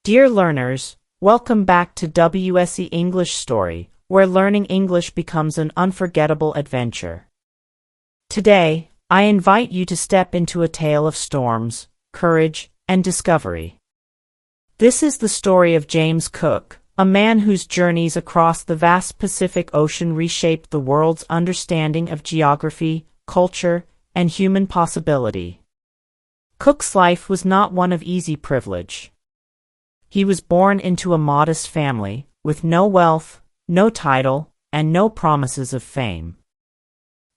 Dear learners, welcome back to WSE English Story, where learning English becomes an unforgettable adventure. Today, I invite you to step into a tale of storms, courage, and discovery. This is the story of James Cook, a man whose journeys across the vast Pacific Ocean reshaped the world's understanding of geography, culture, and human possibility. Cook's life was not one of easy privilege. He was born into a modest family, with no wealth, no title, and no promises of fame.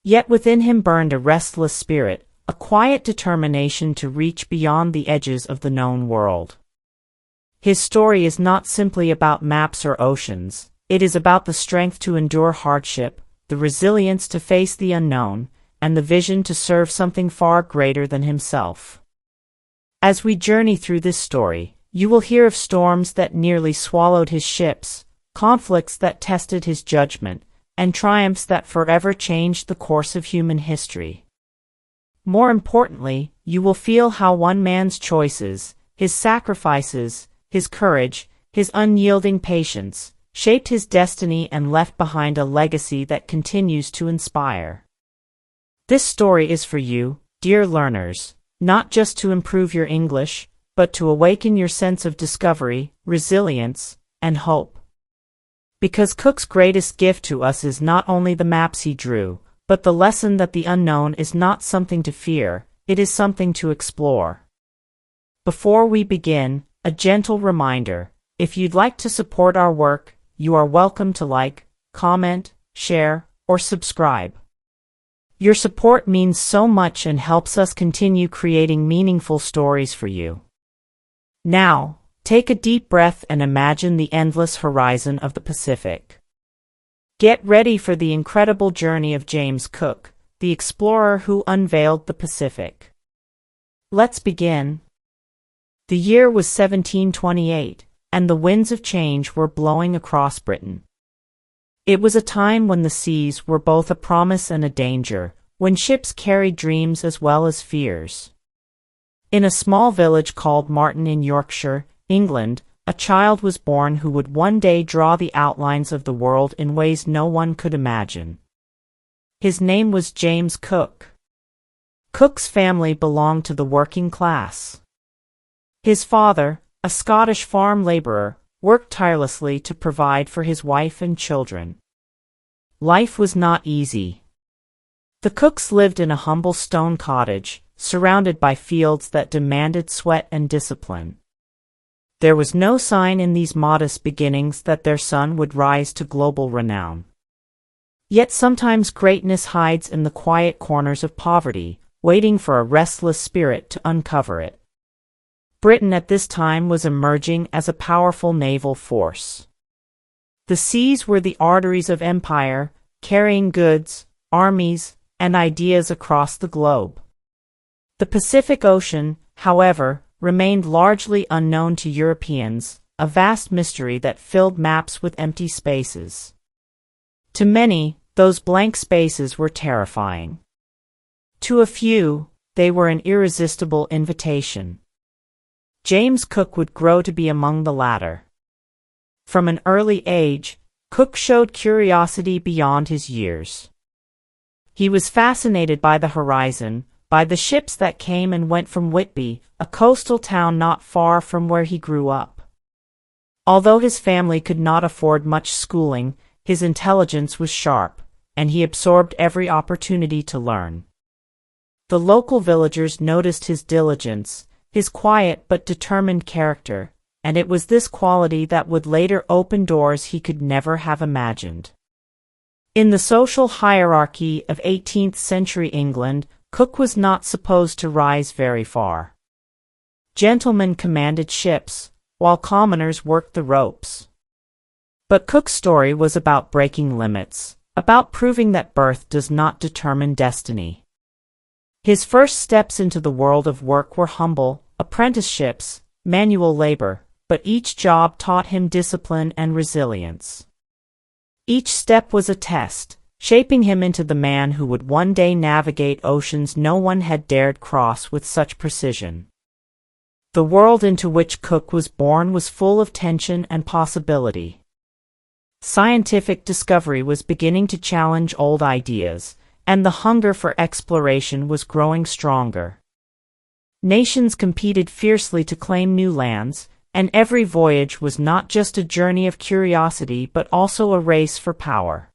Yet within him burned a restless spirit, a quiet determination to reach beyond the edges of the known world. His story is not simply about maps or oceans, it is about the strength to endure hardship, the resilience to face the unknown, and the vision to serve something far greater than himself. As we journey through this story, you will hear of storms that nearly swallowed his ships, conflicts that tested his judgment, and triumphs that forever changed the course of human history. More importantly, you will feel how one man's choices, his sacrifices, his courage, his unyielding patience, shaped his destiny and left behind a legacy that continues to inspire. This story is for you, dear learners, not just to improve your English, but to awaken your sense of discovery, resilience, and hope. Because Cook's greatest gift to us is not only the maps he drew, but the lesson that the unknown is not something to fear, it is something to explore. Before we begin, a gentle reminder, if you'd like to support our work, you are welcome to like, comment, share, or subscribe. Your support means so much and helps us continue creating meaningful stories for you. Now, take a deep breath and imagine the endless horizon of the Pacific. Get ready for the incredible journey of James Cook, the explorer who unveiled the Pacific. Let's begin. The year was 1728, and the winds of change were blowing across Britain. It was a time when the seas were both a promise and a danger, when ships carried dreams as well as fears. In a small village called Marton in Yorkshire, England, a child was born who would one day draw the outlines of the world in ways no one could imagine. His name was James Cook. Cook's family belonged to the working class. His father, a Scottish farm labourer, worked tirelessly to provide for his wife and children. Life was not easy. The Cooks lived in a humble stone cottage, surrounded by fields that demanded sweat and discipline. There was no sign in these modest beginnings that their son would rise to global renown. Yet sometimes greatness hides in the quiet corners of poverty, waiting for a restless spirit to uncover it. Britain at this time was emerging as a powerful naval force. The seas were the arteries of empire, carrying goods, armies, and ideas across the globe. The Pacific Ocean, however, remained largely unknown to Europeans, a vast mystery that filled maps with empty spaces. To many, those blank spaces were terrifying. To a few, they were an irresistible invitation. James Cook would grow to be among the latter. From an early age, Cook showed curiosity beyond his years. He was fascinated by the horizon, by the ships that came and went from Whitby, a coastal town not far from where he grew up. Although his family could not afford much schooling, his intelligence was sharp, and he absorbed every opportunity to learn. The local villagers noticed his diligence, his quiet but determined character, and it was this quality that would later open doors he could never have imagined. In the social hierarchy of 18th-century England, Cook was not supposed to rise very far. Gentlemen commanded ships, while commoners worked the ropes. But Cook's story was about breaking limits, about proving that birth does not determine destiny. His first steps into the world of work were humble, apprenticeships, manual labor, but each job taught him discipline and resilience. Each step was a test, shaping him into the man who would one day navigate oceans no one had dared cross with such precision. The world into which Cook was born was full of tension and possibility. Scientific discovery was beginning to challenge old ideas, and the hunger for exploration was growing stronger. Nations competed fiercely to claim new lands, and every voyage was not just a journey of curiosity but also a race for power.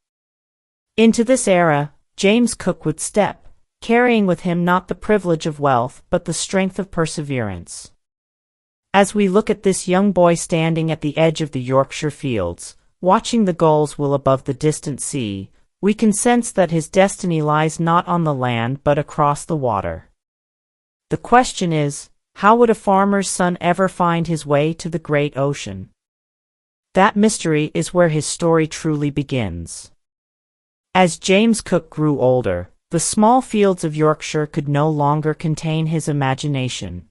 Into this era, James Cook would step, carrying with him not the privilege of wealth but the strength of perseverance. As we look at this young boy standing at the edge of the Yorkshire fields, watching the gulls wheel above the distant sea, we can sense that his destiny lies not on the land but across the water. The question is, how would a farmer's son ever find his way to the great ocean? That mystery is where his story truly begins. As James Cook grew older, the small fields of Yorkshire could no longer contain his imagination.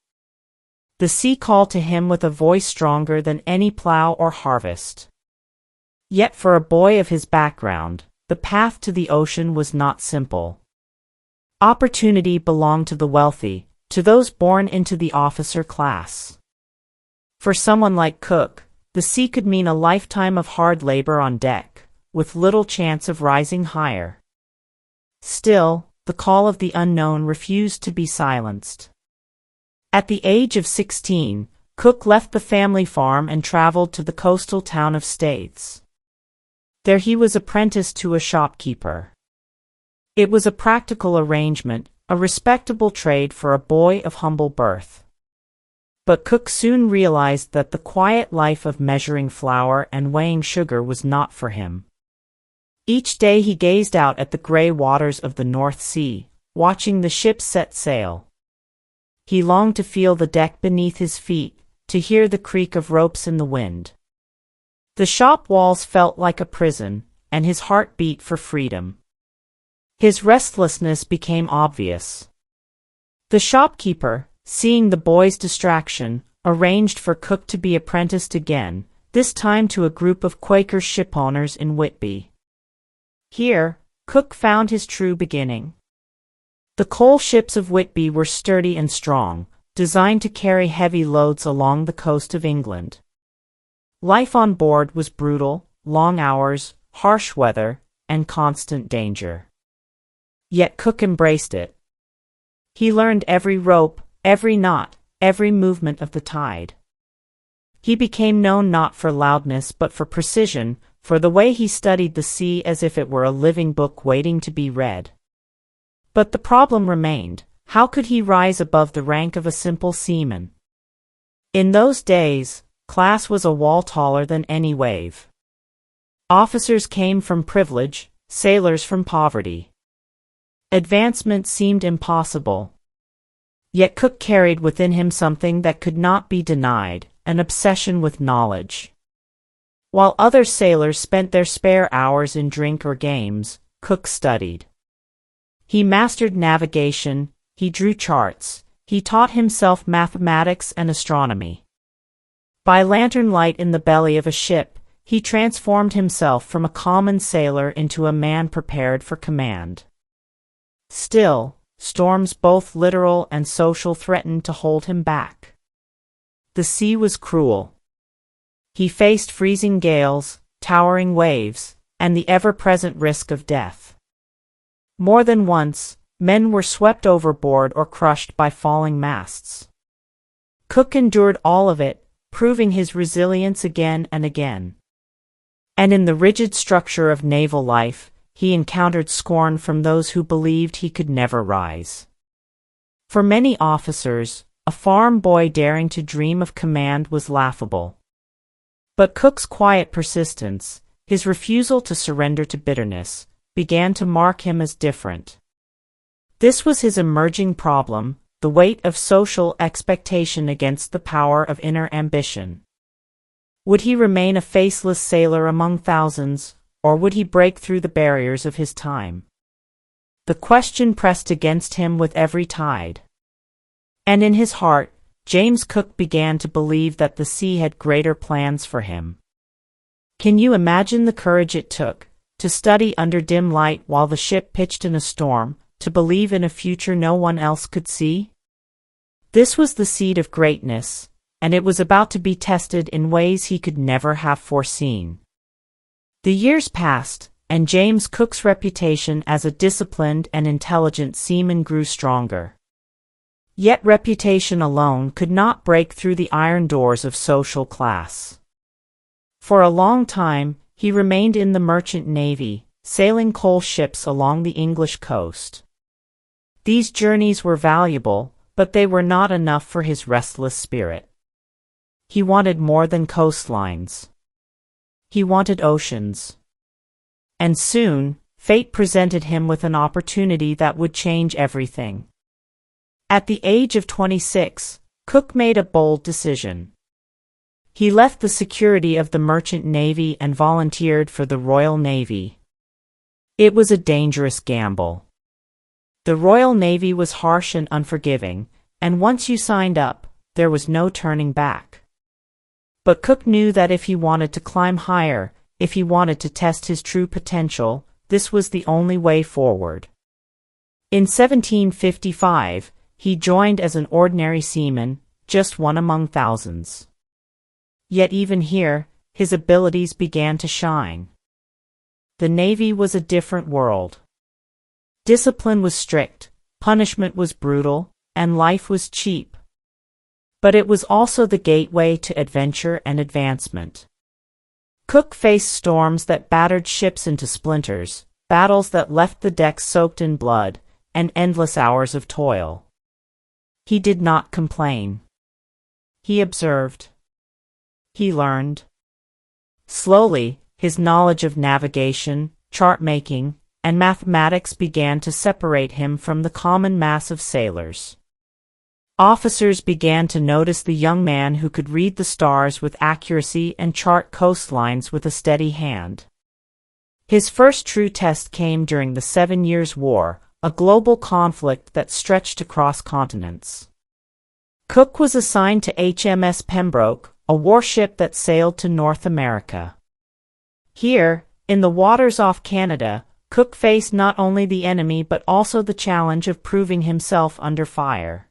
The sea called to him with a voice stronger than any plow or harvest. Yet for a boy of his background, the path to the ocean was not simple. Opportunity belonged to the wealthy, to those born into the officer class. For someone like Cook, the sea could mean a lifetime of hard labor on deck, with little chance of rising higher. Still, the call of the unknown refused to be silenced. At the age of 16, Cook left the family farm and traveled to the coastal town of Staithes. There he was apprenticed to a shopkeeper. It was a practical arrangement, a respectable trade for a boy of humble birth. But Cook soon realized that the quiet life of measuring flour and weighing sugar was not for him. Each day he gazed out at the gray waters of the North Sea, watching the ships set sail. He longed to feel the deck beneath his feet, to hear the creak of ropes in the wind. The shop walls felt like a prison, and his heart beat for freedom. His restlessness became obvious. The shopkeeper, seeing the boy's distraction, arranged for Cook to be apprenticed again, this time to a group of Quaker shipowners in Whitby. Here, Cook found his true beginning. The coal ships of Whitby were sturdy and strong, designed to carry heavy loads along the coast of England. Life on board was brutal, long hours, harsh weather, and constant danger. Yet Cook embraced it. He learned every rope, every knot, every movement of the tide. He became known not for loudness but for precision, for the way he studied the sea as if it were a living book waiting to be read. But the problem remained: how could he rise above the rank of a simple seaman? In those days, class was a wall taller than any wave. Officers came from privilege, sailors from poverty. Advancement seemed impossible. Yet Cook carried within him something that could not be denied, an obsession with knowledge. While other sailors spent their spare hours in drink or games, Cook studied. He mastered navigation, he drew charts, he taught himself mathematics and astronomy. By lantern light in the belly of a ship, he transformed himself from a common sailor into a man prepared for command. Still, storms both literal and social threatened to hold him back. The sea was cruel. He faced freezing gales, towering waves, and the ever-present risk of death. More than once, men were swept overboard or crushed by falling masts. Cook endured all of it, proving his resilience again and again. And in the rigid structure of naval life, he encountered scorn from those who believed he could never rise. For many officers, a farm boy daring to dream of command was laughable. But Cook's quiet persistence, his refusal to surrender to bitterness, began to mark him as different. This was his emerging problem, the weight of social expectation against the power of inner ambition. Would he remain a faceless sailor among thousands, or would he break through the barriers of his time? The question pressed against him with every tide. And in his heart, James Cook began to believe that the sea had greater plans for him. Can you imagine the courage it took, to study under dim light while the ship pitched in a storm, to believe in a future no one else could see? This was the seed of greatness, and it was about to be tested in ways he could never have foreseen. The years passed, and James Cook's reputation as a disciplined and intelligent seaman grew stronger. Yet reputation alone could not break through the iron doors of social class. For a long time, he remained in the merchant navy, sailing coal ships along the English coast. These journeys were valuable, but they were not enough for his restless spirit. He wanted more than coastlines. He wanted oceans. And soon, fate presented him with an opportunity that would change everything. At the age of 26, Cook made a bold decision. He left the security of the merchant navy and volunteered for the Royal Navy. It was a dangerous gamble. The Royal Navy was harsh and unforgiving, and once you signed up, there was no turning back. But Cook knew that if he wanted to climb higher, if he wanted to test his true potential, this was the only way forward. In 1755, he joined as an ordinary seaman, just one among thousands. Yet even here, his abilities began to shine. The Navy was a different world. Discipline was strict, punishment was brutal, and life was cheap. But it was also the gateway to adventure and advancement. Cook faced storms that battered ships into splinters, battles that left the decks soaked in blood, and endless hours of toil. He did not complain. He observed. He learned. Slowly, his knowledge of navigation, chart-making, and mathematics began to separate him from the common mass of sailors. Officers began to notice the young man who could read the stars with accuracy and chart coastlines with a steady hand. His first true test came during the 7 Years' War, a global conflict that stretched across continents. Cook was assigned to HMS Pembroke, a warship that sailed to North America. Here, in the waters off Canada, Cook faced not only the enemy but also the challenge of proving himself under fire.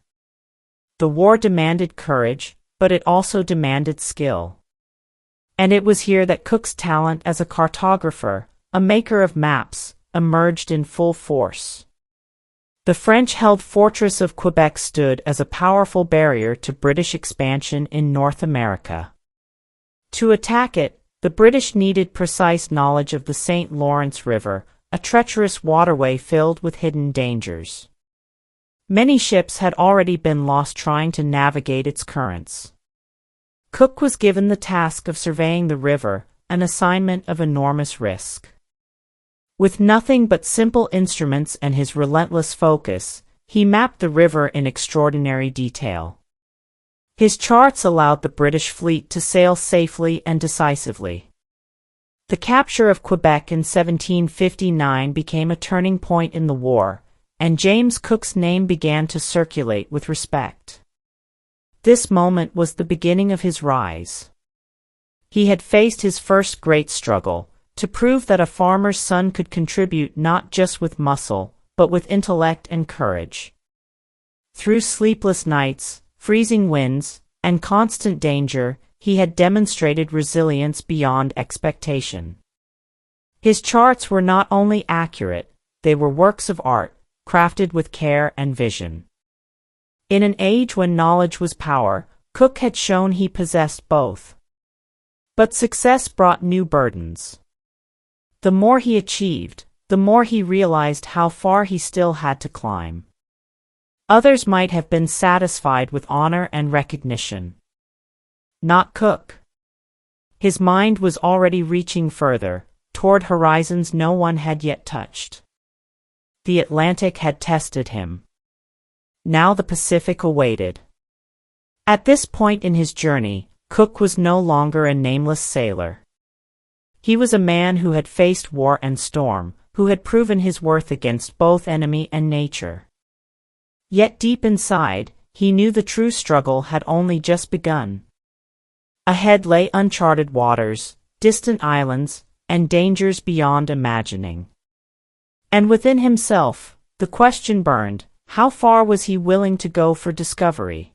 The war demanded courage, but it also demanded skill. And it was here that Cook's talent as a cartographer, a maker of maps, emerged in full force. The French-held fortress of Quebec stood as a powerful barrier to British expansion in North America. To attack it, the British needed precise knowledge of the St. Lawrence River, a treacherous waterway filled with hidden dangers. Many ships had already been lost trying to navigate its currents. Cook was given the task of surveying the river, an assignment of enormous risk. With nothing but simple instruments and his relentless focus, he mapped the river in extraordinary detail. His charts allowed the British fleet to sail safely and decisively. The capture of Quebec in 1759 became a turning point in the war, and James Cook's name began to circulate with respect. This moment was the beginning of his rise. He had faced his first great struggle, to prove that a farmer's son could contribute not just with muscle, but with intellect and courage. Through sleepless nights, freezing winds, and constant danger, he had demonstrated resilience beyond expectation. His charts were not only accurate, they were works of art, crafted with care and vision. In an age when knowledge was power, Cook had shown he possessed both. But success brought new burdens. The more he achieved, the more he realized how far he still had to climb. Others might have been satisfied with honor and recognition. Not Cook. His mind was already reaching further, toward horizons no one had yet touched. The Atlantic had tested him. Now the Pacific awaited. At this point in his journey, Cook was no longer a nameless sailor. He was a man who had faced war and storm, who had proven his worth against both enemy and nature. Yet deep inside, he knew the true struggle had only just begun. Ahead lay uncharted waters, distant islands, and dangers beyond imagining. And within himself, the question burned, how far was he willing to go for discovery?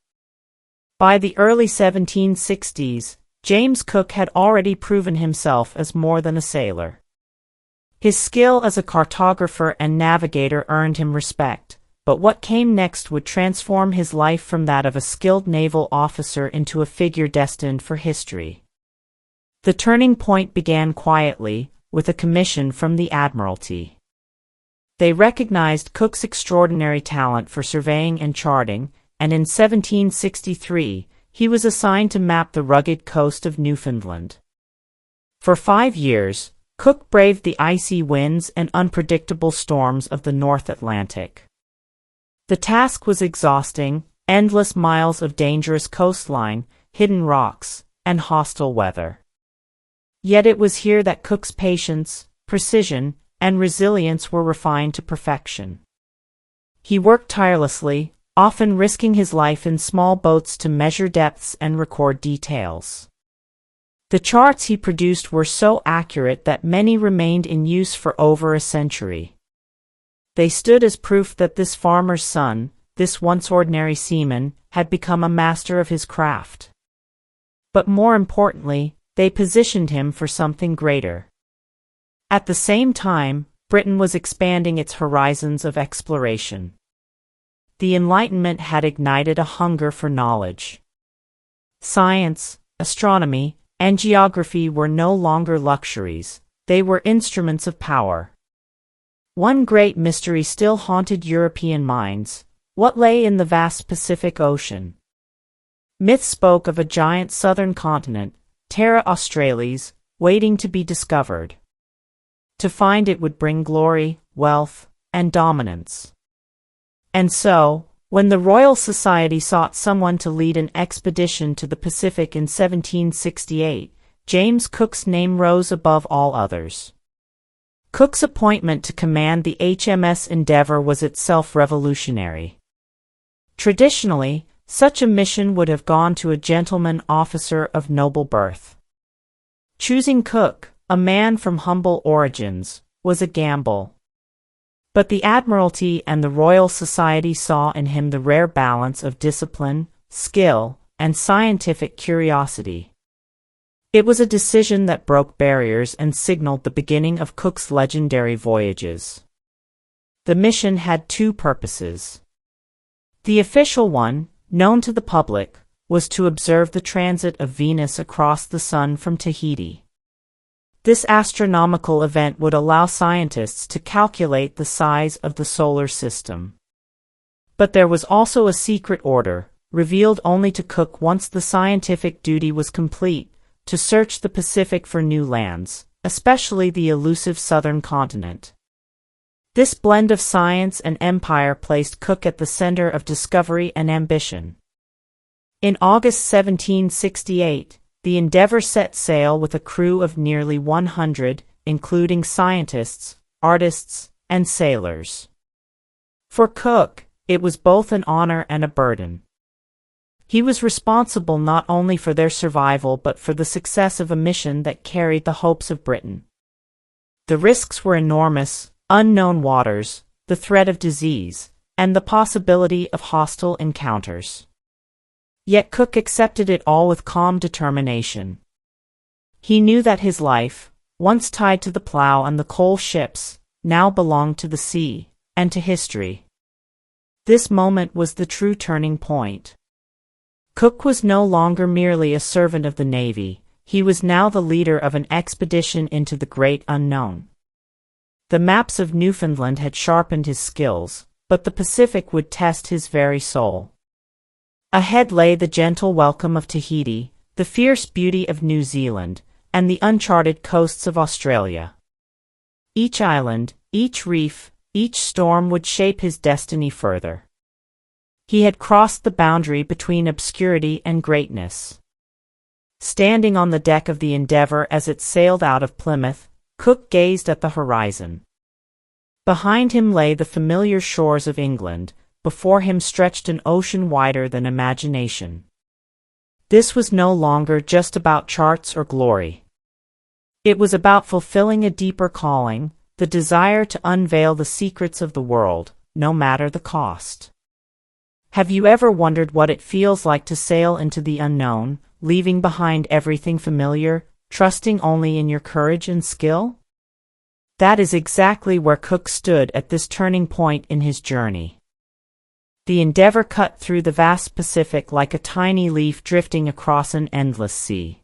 By the early 1760s, James Cook had already proven himself as more than a sailor. His skill as a cartographer and navigator earned him respect, but what came next would transform his life from that of a skilled naval officer into a figure destined for history. The turning point began quietly, with a commission from the Admiralty. They recognized Cook's extraordinary talent for surveying and charting, and in 1763, he was assigned to map the rugged coast of Newfoundland. For 5 years, Cook braved the icy winds and unpredictable storms of the North Atlantic. The task was exhausting: endless miles of dangerous coastline, hidden rocks, and hostile weather. Yet it was here that Cook's patience, precision, and resilience were refined to perfection. He worked tirelessly, often risking his life in small boats to measure depths and record details. The charts he produced were so accurate that many remained in use for over a century. They stood as proof that this farmer's son, this once ordinary seaman, had become a master of his craft. But more importantly, they positioned him for something greater. At the same time, Britain was expanding its horizons of exploration. The Enlightenment had ignited a hunger for knowledge. Science, astronomy, and geography were no longer luxuries, they were instruments of power. One great mystery still haunted European minds: what lay in the vast Pacific Ocean? Myth spoke of a giant southern continent, Terra Australis, waiting to be discovered. To find it would bring glory, wealth, and dominance. And so, when the Royal Society sought someone to lead an expedition to the Pacific in 1768, James Cook's name rose above all others. Cook's appointment to command the HMS Endeavour was itself revolutionary. Traditionally, such a mission would have gone to a gentleman officer of noble birth. Choosing Cook, a man from humble origins, was a gamble. But the Admiralty and the Royal Society saw in him the rare balance of discipline, skill, and scientific curiosity. It was a decision that broke barriers and signaled the beginning of Cook's legendary voyages. The mission had 2 purposes. The official one, known to the public, was to observe the transit of Venus across the Sun from Tahiti. This astronomical event would allow scientists to calculate the size of the solar system. But there was also a secret order, revealed only to Cook once the scientific duty was complete, to search the Pacific for new lands, especially the elusive southern continent. This blend of science and empire placed Cook at the center of discovery and ambition. In August 1768, the Endeavour set sail with a crew of nearly 100, including scientists, artists, and sailors. For Cook, it was both an honor and a burden. He was responsible not only for their survival but for the success of a mission that carried the hopes of Britain. The risks were enormous: unknown waters, the threat of disease, and the possibility of hostile encounters. Yet Cook accepted it all with calm determination. He knew that his life, once tied to the plow and the coal ships, now belonged to the sea, and to history. This moment was the true turning point. Cook was no longer merely a servant of the Navy, he was now the leader of an expedition into the great unknown. The maps of Newfoundland had sharpened his skills, but the Pacific would test his very soul. Ahead lay the gentle welcome of Tahiti, the fierce beauty of New Zealand, and the uncharted coasts of Australia. Each island, each reef, each storm would shape his destiny further. He had crossed the boundary between obscurity and greatness. Standing on the deck of the Endeavour as it sailed out of Plymouth, Cook gazed at the horizon. Behind him lay the familiar shores of England, before him stretched an ocean wider than imagination. This was no longer just about charts or glory. It was about fulfilling a deeper calling, the desire to unveil the secrets of the world, no matter the cost. Have you ever wondered what it feels like to sail into the unknown, leaving behind everything familiar, trusting only in your courage and skill? That is exactly where Cook stood at this turning point in his journey. The Endeavour cut through the vast Pacific like a tiny leaf drifting across an endless sea.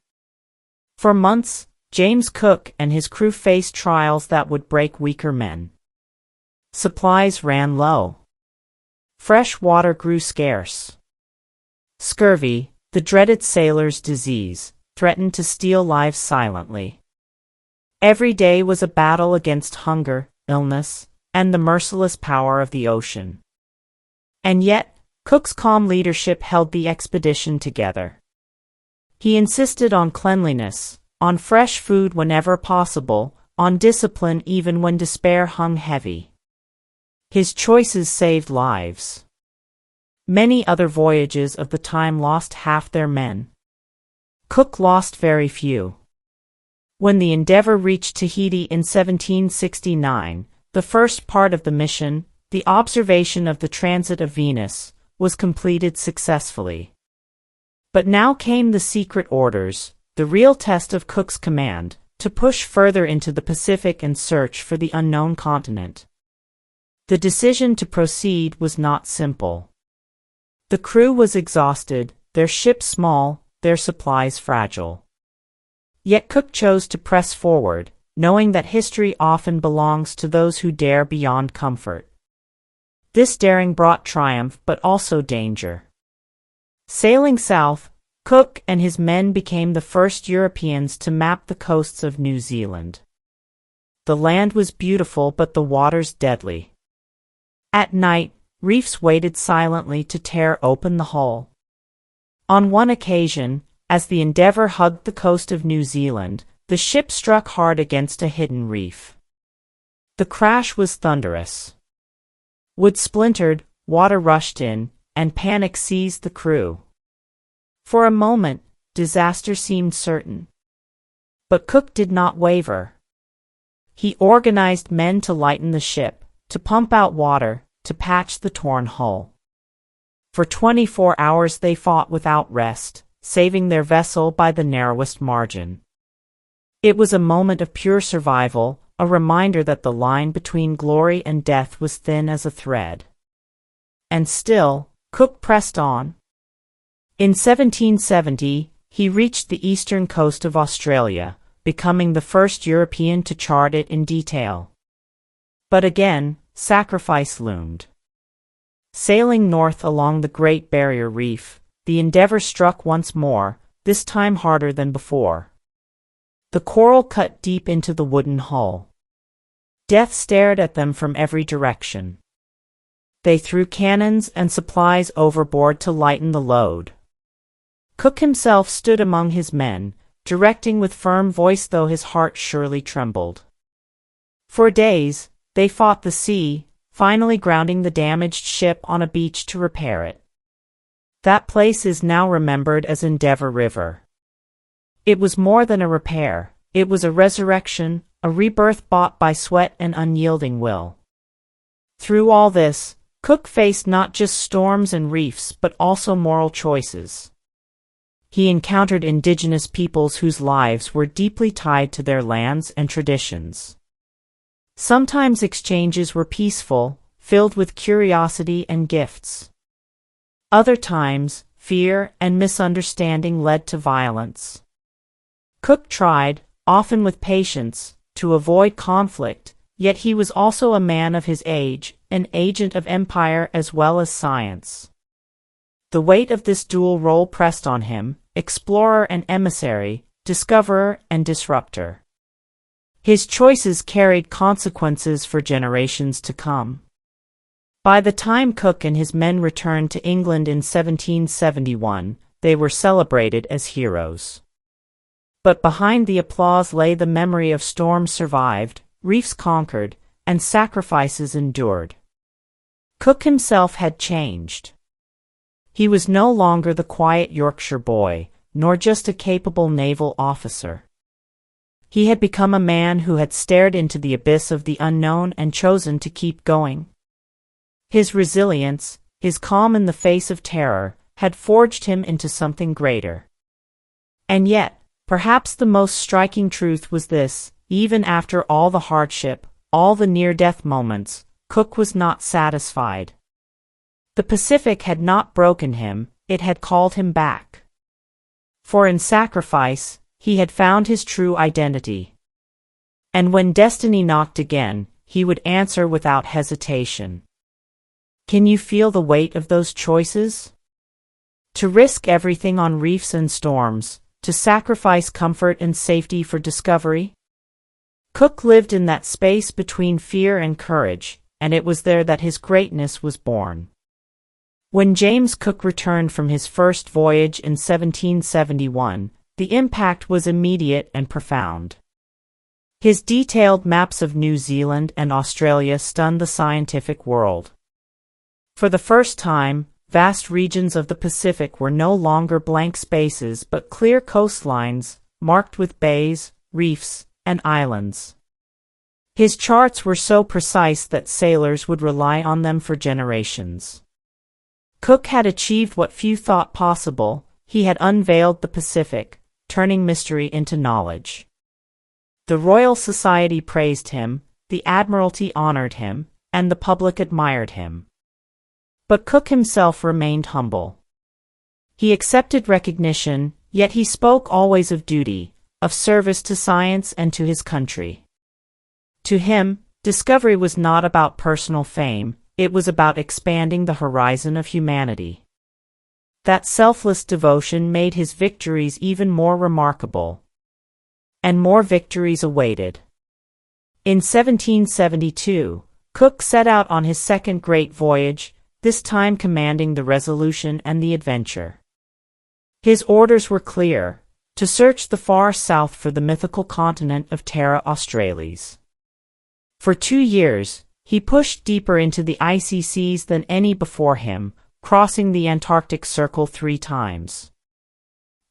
For months, James Cook and his crew faced trials that would break weaker men. Supplies ran low. Fresh water grew scarce. Scurvy, the dreaded sailor's disease, threatened to steal lives silently. Every day was a battle against hunger, illness, and the merciless power of the ocean. And yet, Cook's calm leadership held the expedition together. He insisted on cleanliness, on fresh food whenever possible, on discipline even when despair hung heavy. His choices saved lives. Many other voyages of the time lost half their men. Cook lost very few. When the Endeavour reached Tahiti in 1769, the first part of the mission, the observation of the transit of Venus, was completed successfully. But now came the secret orders, the real test of Cook's command, to push further into the Pacific and search for the unknown continent. The decision to proceed was not simple. The crew was exhausted, their ship small, their supplies fragile. Yet Cook chose to press forward, knowing that history often belongs to those who dare beyond comfort. This daring brought triumph but also danger. Sailing south, Cook and his men became the first Europeans to map the coasts of New Zealand. The land was beautiful but the waters deadly. At night, reefs waited silently to tear open the hull. On one occasion, as the Endeavour hugged the coast of New Zealand, the ship struck hard against a hidden reef. The crash was thunderous. Wood splintered, water rushed in, and panic seized the crew. For a moment, disaster seemed certain. But Cook did not waver. He organized men to lighten the ship, to pump out water, to patch the torn hull. For 24 hours they fought without rest, saving their vessel by the narrowest margin. It was a moment of pure survival, a reminder that the line between glory and death was thin as a thread. And still, Cook pressed on. In 1770, he reached the eastern coast of Australia, becoming the first European to chart it in detail. But again, sacrifice loomed. Sailing north along the Great Barrier Reef, the Endeavour struck once more, this time harder than before. The coral cut deep into the wooden hull. Death stared at them from every direction. They threw cannons and supplies overboard to lighten the load. Cook himself stood among his men, directing with firm voice though his heart surely trembled. For days, they fought the sea, finally grounding the damaged ship on a beach to repair it. That place is now remembered as Endeavour River. It was more than a repair, it was a resurrection, a rebirth bought by sweat and unyielding will. Through all this, Cook faced not just storms and reefs but also moral choices. He encountered indigenous peoples whose lives were deeply tied to their lands and traditions. Sometimes exchanges were peaceful, filled with curiosity and gifts. Other times, fear and misunderstanding led to violence. Cook tried, often with patience, to avoid conflict, yet he was also a man of his age, an agent of empire as well as science. The weight of this dual role pressed on him, explorer and emissary, discoverer and disruptor. His choices carried consequences for generations to come. By the time Cook and his men returned to England in 1771, they were celebrated as heroes. But behind the applause lay the memory of storms survived, reefs conquered, and sacrifices endured. Cook himself had changed. He was no longer the quiet Yorkshire boy, nor just a capable naval officer. He had become a man who had stared into the abyss of the unknown and chosen to keep going. His resilience, his calm in the face of terror, had forged him into something greater. And yet, perhaps the most striking truth was this: even after all the hardship, all the near-death moments, Cook was not satisfied. The Pacific had not broken him, it had called him back. For in sacrifice, he had found his true identity. And when destiny knocked again, he would answer without hesitation. Can you feel the weight of those choices? To risk everything on reefs and storms, to sacrifice comfort and safety for discovery? Cook lived in that space between fear and courage, and it was there that his greatness was born. When James Cook returned from his first voyage in 1771, the impact was immediate and profound. His detailed maps of New Zealand and Australia stunned the scientific world. For the first time, vast regions of the Pacific were no longer blank spaces but clear coastlines, marked with bays, reefs, and islands. His charts were so precise that sailors would rely on them for generations. Cook had achieved what few thought possible: he had unveiled the Pacific, turning mystery into knowledge. The Royal Society praised him, the Admiralty honored him, and the public admired him. But Cook himself remained humble. He accepted recognition, yet he spoke always of duty, of service to science and to his country. To him, discovery was not about personal fame, it was about expanding the horizon of humanity. That selfless devotion made his victories even more remarkable. And more victories awaited. In 1772, Cook set out on his second great voyage, this time commanding the Resolution and the Adventure. His orders were clear: to search the far south for the mythical continent of Terra Australis. For 2 years, he pushed deeper into the icy seas than any before him, crossing the Antarctic Circle 3 times.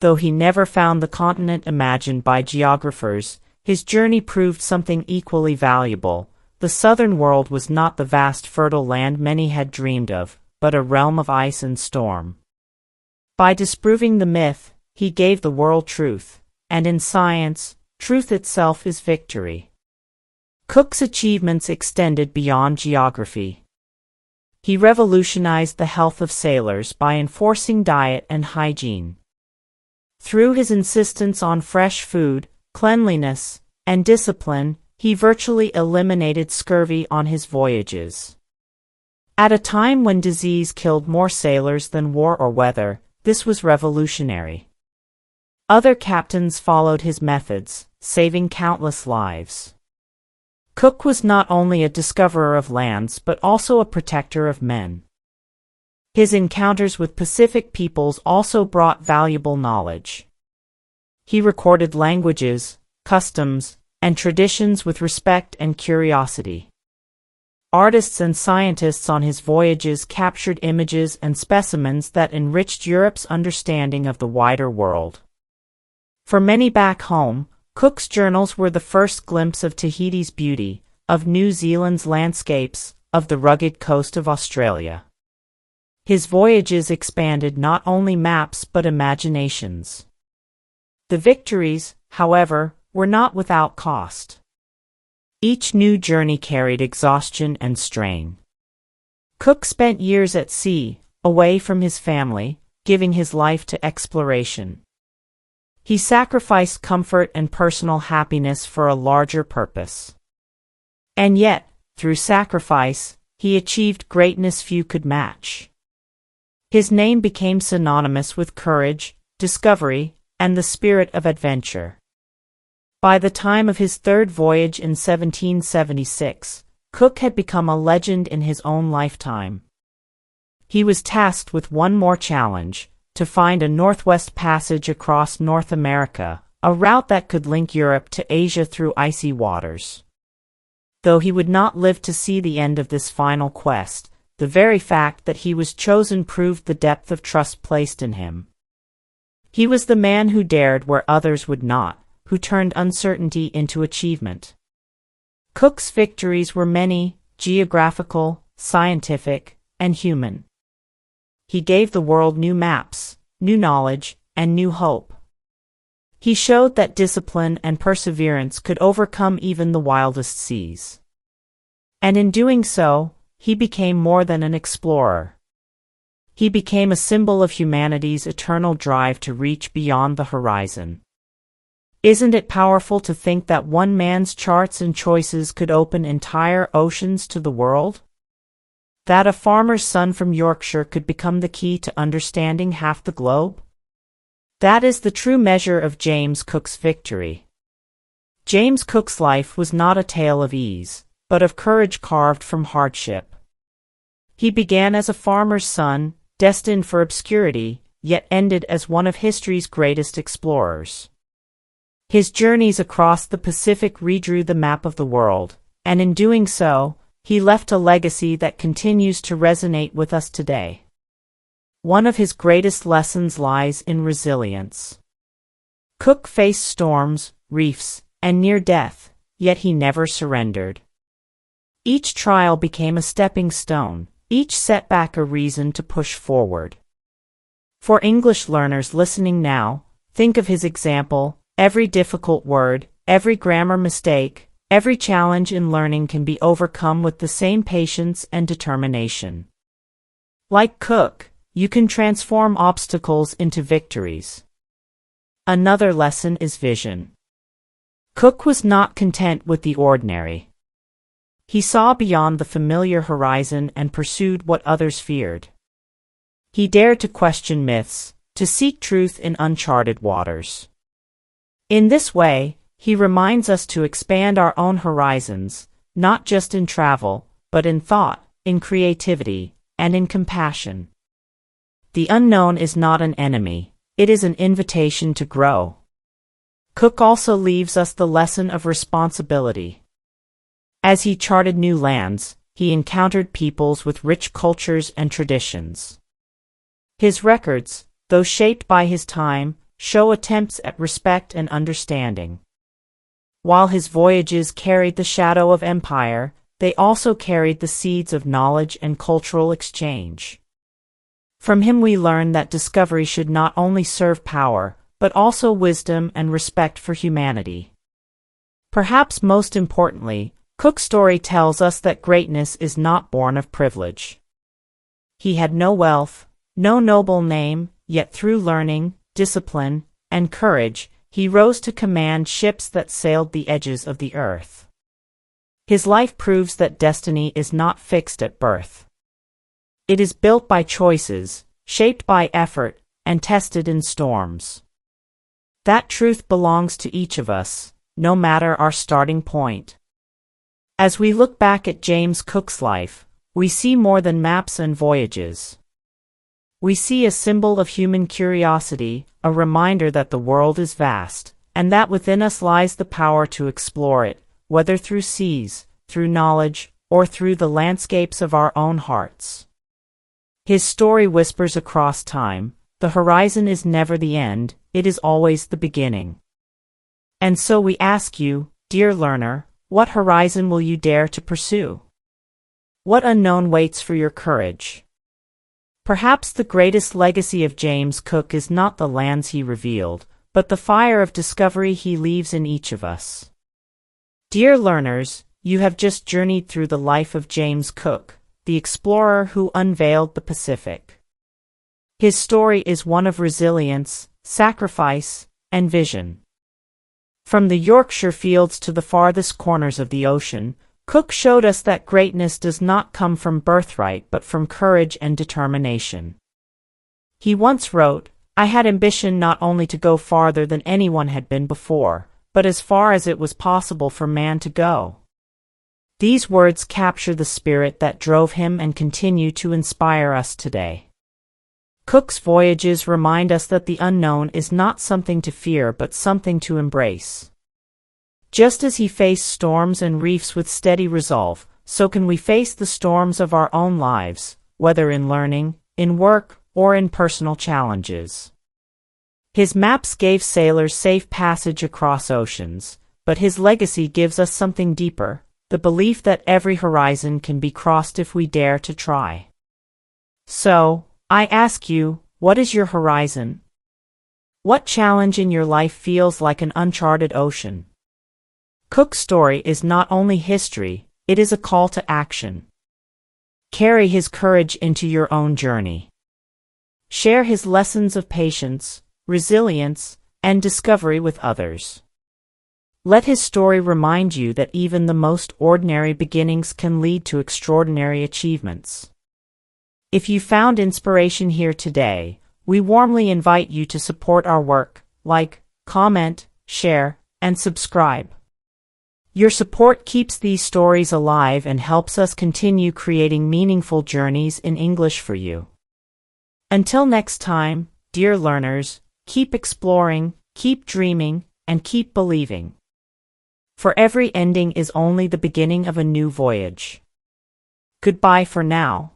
Though he never found the continent imagined by geographers, his journey proved something equally valuable. The southern world was not the vast fertile land many had dreamed of, but a realm of ice and storm. By disproving the myth, he gave the world truth, and in science, truth itself is victory. Cook's achievements extended beyond geography. He revolutionized the health of sailors by enforcing diet and hygiene. Through his insistence on fresh food, cleanliness, and discipline, he virtually eliminated scurvy on his voyages. At a time when disease killed more sailors than war or weather, this was revolutionary. Other captains followed his methods, saving countless lives. Cook was not only a discoverer of lands but also a protector of men. His encounters with Pacific peoples also brought valuable knowledge. He recorded languages, customs, and traditions with respect and curiosity. Artists and scientists on his voyages captured images and specimens that enriched Europe's understanding of the wider world. For many back home, Cook's journals were the first glimpse of Tahiti's beauty, of New Zealand's landscapes, of the rugged coast of Australia. His voyages expanded not only maps but imaginations. The victories, however, were not without cost. Each new journey carried exhaustion and strain. Cook spent years at sea, away from his family, giving his life to exploration. He sacrificed comfort and personal happiness for a larger purpose. And yet, through sacrifice, he achieved greatness few could match. His name became synonymous with courage, discovery, and the spirit of adventure. By the time of his third voyage in 1776, Cook had become a legend in his own lifetime. He was tasked with one more challenge: to find a northwest passage across North America, a route that could link Europe to Asia through icy waters. Though he would not live to see the end of this final quest, the very fact that he was chosen proved the depth of trust placed in him. He was the man who dared where others would not, who turned uncertainty into achievement. Cook's victories were many: geographical, scientific, and human. he gave the world new maps, new knowledge, and new hope. He showed that discipline and perseverance could overcome even the wildest seas. And in doing so, he became more than an explorer. He became a symbol of humanity's eternal drive to reach beyond the horizon. Isn't it powerful to think that one man's charts and choices could open entire oceans to the world? That a farmer's son from Yorkshire could become the key to understanding half the globe? That is the true measure of James Cook's victory. James Cook's life was not a tale of ease, but of courage carved from hardship. He began as a farmer's son, destined for obscurity, yet ended as one of history's greatest explorers. His journeys across the Pacific redrew the map of the world, and in doing so, he left a legacy that continues to resonate with us today. One of his greatest lessons lies in resilience. Cook faced storms, reefs, and near death, yet he never surrendered. Each trial became a stepping stone, each setback a reason to push forward. For English learners listening now, think of his example. Every difficult word, every grammar mistake, every challenge in learning can be overcome with the same patience and determination. Like Cook, you can transform obstacles into victories. Another lesson is vision. Cook was not content with the ordinary. He saw beyond the familiar horizon and pursued what others feared. He dared to question myths, to seek truth in uncharted waters. In this way, he reminds us to expand our own horizons, not just in travel, but in thought, in creativity, and in compassion. The unknown is not an enemy, it is an invitation to grow. Cook also leaves us the lesson of responsibility. As he charted new lands, he encountered peoples with rich cultures and traditions. His records, though shaped by his time, show attempts at respect and understanding. While his voyages carried the shadow of empire, they also carried the seeds of knowledge and cultural exchange. From him we learn that discovery should not only serve power, but also wisdom and respect for humanity. Perhaps most importantly, Cook's story tells us that greatness is not born of privilege. He had no wealth, no noble name, yet through learning, discipline, and courage, he rose to command ships that sailed the edges of the earth. His life proves that destiny is not fixed at birth. It is built by choices, shaped by effort, and tested in storms. That truth belongs to each of us, no matter our starting point. As we look back at James Cook's life, we see more than maps and voyages. We see a symbol of human curiosity, a reminder that the world is vast, and that within us lies the power to explore it, whether through seas, through knowledge, or through the landscapes of our own hearts. His story whispers across time, the horizon is never the end, it is always the beginning. And so we ask you, dear learner, what horizon will you dare to pursue? What unknown waits for your courage? Perhaps the greatest legacy of James Cook is not the lands he revealed, but the fire of discovery he leaves in each of us. Dear learners, you have just journeyed through the life of James Cook, the explorer who unveiled the Pacific. His story is one of resilience, sacrifice, and vision. From the Yorkshire fields to the farthest corners of the ocean, Cook showed us that greatness does not come from birthright but from courage and determination. He once wrote, "I had ambition not only to go farther than anyone had been before, but as far as it was possible for man to go." These words capture the spirit that drove him and continue to inspire us today. Cook's voyages remind us that the unknown is not something to fear but something to embrace. Just as he faced storms and reefs with steady resolve, so can we face the storms of our own lives, whether in learning, in work, or in personal challenges. His maps gave sailors safe passage across oceans, but his legacy gives us something deeper, the belief that every horizon can be crossed if we dare to try. So, I ask you, what is your horizon? What challenge in your life feels like an uncharted ocean? Cook's story is not only history, it is a call to action. Carry his courage into your own journey. Share his lessons of patience, resilience, and discovery with others. Let his story remind you that even the most ordinary beginnings can lead to extraordinary achievements. If you found inspiration here today, we warmly invite you to support our work, like, comment, share, and subscribe. Your support keeps these stories alive and helps us continue creating meaningful journeys in English for you. Until next time, dear learners, keep exploring, keep dreaming, and keep believing. For every ending is only the beginning of a new voyage. Goodbye for now.